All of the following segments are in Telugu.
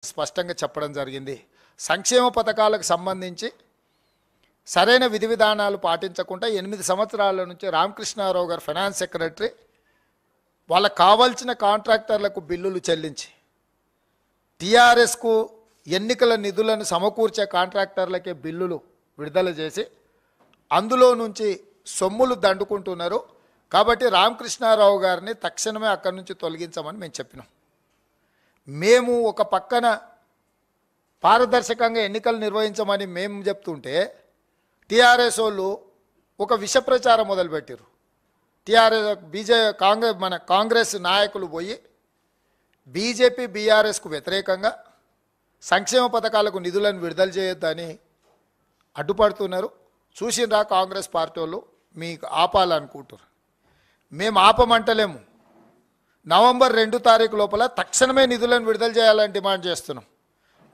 స్పష్టంగా చెప్పడం జరిగింది. సంక్షేమ పథకాలకు సంబంధించి సరైన విధి విధానాలు పాటించకుండా 8 సంవత్సరాల నుంచి రామకృష్ణారావు గారు ఫైనాన్స్ సెక్రటరీ వాళ్ళకు కావాల్సిన కాంట్రాక్టర్లకు బిల్లులు చెల్లించి టీఆర్ఎస్కు ఎన్నికల నిధులను సమకూర్చే కాంట్రాక్టర్లకే బిల్లులు విడుదల చేసి అందులో నుంచి సొమ్ములు దండుకుంటున్నారు. కాబట్టి రామకృష్ణారావు గారిని తక్షణమే అక్కడి నుంచి తొలగించమని మేము చెప్పినాం. మేము ఒక పక్కన పారదర్శకంగా ఎన్నికలు నిర్వహించమని మేము చెప్తుంటే టీఆర్ఎస్ వాళ్ళు ఒక విష ప్రచారం మొదలుపెట్టారు. కాంగ్రెస్ నాయకులు పోయి బీజేపీ బీఆర్ఎస్కు వ్యతిరేకంగా సంక్షేమ పథకాలకు నిధులను విడుదల చేయొద్దని అడ్డుపడుతున్నారు. చూసిండ్రా కాంగ్రెస్ పార్టీ వాళ్ళు మీకు ఆపాలనుకుంటారు. మేము ఆపమంటలేము. నవంబర్ 2 తారీఖు లోపల తక్షణమే నిధులను విడుదల చేయాలని డిమాండ్ చేస్తున్నాం.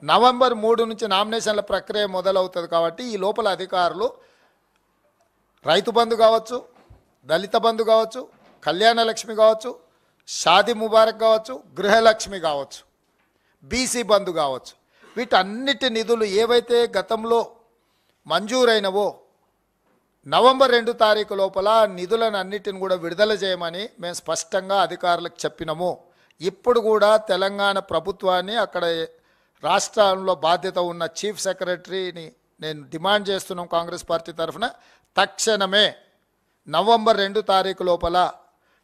నవంబర్ 3 నుంచి నామినేషన్ల ప్రక్రియ మొదలవుతుంది. కాబట్టి ఈ లోపల అధికారులు రైతు బంధు కావచ్చు, దళిత బంధు కావచ్చు, కళ్యాణ లక్ష్మి కావచ్చు, షాదీ ముబారక్ కావచ్చు, గృహలక్ష్మి కావచ్చు, బీసీ బంధు కావచ్చు, వీటన్నిటి నిధులు ఏవైతే గతంలో మంజూరైనవో నవంబర్ 2 తారీఖు లోపల నిధులను అన్నిటిని కూడా విడుదల చేయమని మేము స్పష్టంగా అధికారులకు చెప్పినాము. ఇప్పుడు కూడా తెలంగాణ ప్రభుత్వాన్ని అక్కడ రాష్ట్రంలో బాధ్యత ఉన్న చీఫ్ సెక్రటరీని నేను డిమాండ్ చేస్తున్నాం కాంగ్రెస్ పార్టీ తరఫున, తక్షణమే నవంబర్ 2 తారీఖు లోపల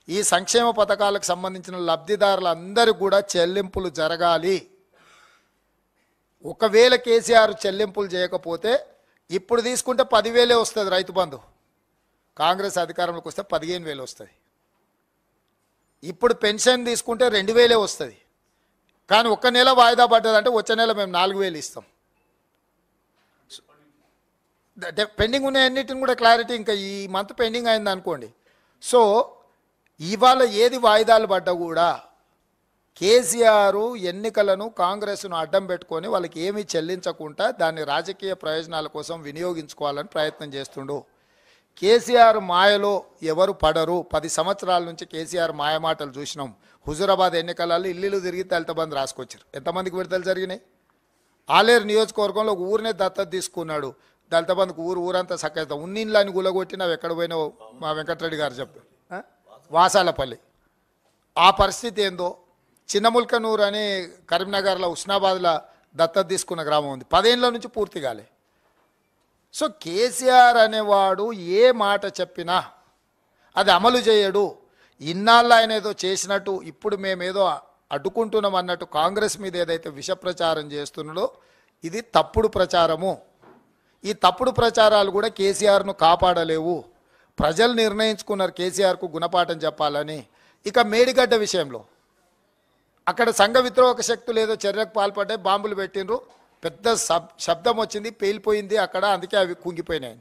ఈ సంక్షేమ పథకాలకు సంబంధించిన లబ్ధిదారులందరూ కూడా చెల్లింపులు జరగాలి. ఒకవేళ కేసీఆర్ చెల్లింపులు చేయకపోతే ఇప్పుడు తీసుకుంటే 10,000 వస్తుంది రైతు బంధు, కాంగ్రెస్ అధికారంలోకి వస్తే 15,000 వస్తుంది. ఇప్పుడు పెన్షన్ తీసుకుంటే 2,000 వస్తుంది. కానీ ఒక్క నెల వాయిదా పడ్డదంటే వచ్చే నెల మేము 4,000 ఇస్తాం. పెండింగ్ ఉన్న అన్నిటిని కూడా క్లారిటీ ఇంకా ఈ మంత్ పెండింగ్ అయింది అనుకోండి. సో ఇవాళ ఏది వాయిదాలు పడ్డా కూడా కేసీఆర్ ఎన్నికలను కాంగ్రెస్ను అడ్డం పెట్టుకొని వాళ్ళకి ఏమీ చెల్లించకుండా దాన్ని రాజకీయ ప్రయోజనాల కోసం వినియోగించుకోవాలని ప్రయత్నం చేస్తుండు. కేసీఆర్ మాయలో ఎవరు పడరు. 10 సంవత్సరాల నుంచి కేసీఆర్ మాయమాటలు చూసినాం. హుజూరాబాద్ ఎన్నికలలో ఇల్లు తిరిగి దళిత బంధు రాసుకొచ్చారు. ఎంతమందికి విడుదల జరిగినాయి? ఆలేరు నియోజకవర్గంలో ఒక ఊరినే దత్తత తీసుకున్నాడు. దళిత బంధుకు ఊరంతా సక్కగా ఉన్నిళ్ళని గులగొట్టినావు. ఎక్కడ పోయినావు మా వెంకటరెడ్డి గారు చెప్పారు. వాసాలపల్లి ఆ పరిస్థితి ఏందో. చిన్నముల్కనూరు అని కరీంనగర్లో హుస్నాబాద్లో దత్తత తీసుకున్న గ్రామం ఉంది. 10 ఏళ్ళ నుంచి పూర్తి కాలే. సో కేసీఆర్ అనేవాడు ఏ మాట చెప్పినా అది అమలు చేయడు. ఇన్నాళ్ళు ఆయన ఏదో చేసినట్టు ఇప్పుడు మేమేదో అడ్డుకుంటున్నాం అన్నట్టు కాంగ్రెస్ మీద ఏదైతే విష ప్రచారం చేస్తున్నాడో ఇది తప్పుడు ప్రచారము. ఈ తప్పుడు ప్రచారాలు కూడా కేసీఆర్ను కాపాడలేవు. ప్రజలు నిర్ణయించుకున్నారు కేసీఆర్కు గుణపాఠం చెప్పాలని. ఇక మేడిగడ్డ విషయంలో అక్కడ సంఘ విద్రోహక శక్తులు ఏదో చర్యకు పాల్పడ్డాయి, బాంబులు పెట్టిండ్రు, పెద్ద శబ్దం వచ్చింది, పేలిపోయింది అక్కడ, అందుకే అవి కుంగిపోయినాయి.